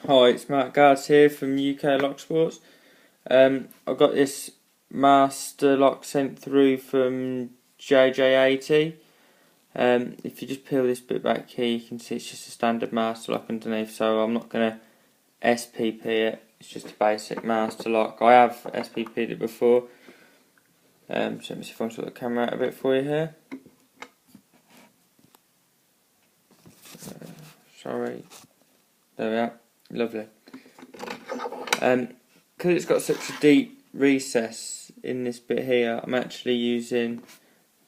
Hi, it's Matt Guards here from UK Lock Sports. I've got this master lock sent through from JJ80. If you just peel this bit back here, you can see it's just a standard master lock underneath, so I'm not going to SPP it. It's just a basic master lock. I have SPP'd it before. So let me see if I can sort the camera out a bit for you here. Sorry. There we are. Lovely. Because it's got such a deep recess in this bit here, I'm actually using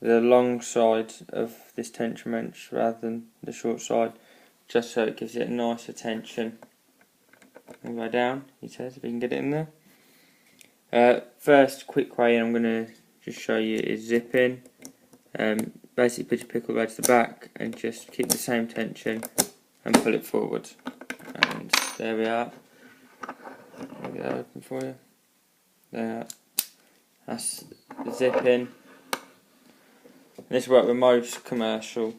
the long side of this tension wrench rather than the short side, just so it gives it a nicer tension all the way down, he says, if we can get it in there. First quick way I'm going to just show you is zipping. Basically put your pick all the way to the back and just keep the same tension and pull it forward. And there we are. I'll get that open for you. There. That's the zipping. This works with most commercial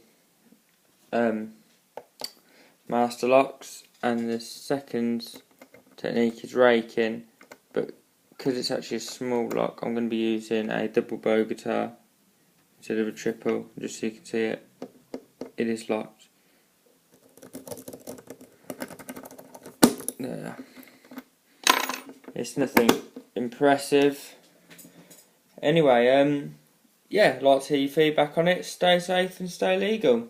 master locks. And the second technique is raking, but because it's actually a small lock, I'm going to be using a double bow guitar instead of a triple, just so you can see it. It is locked. There. It's nothing impressive. Anyway, yeah, like to hear your feedback on it. Stay safe and stay legal.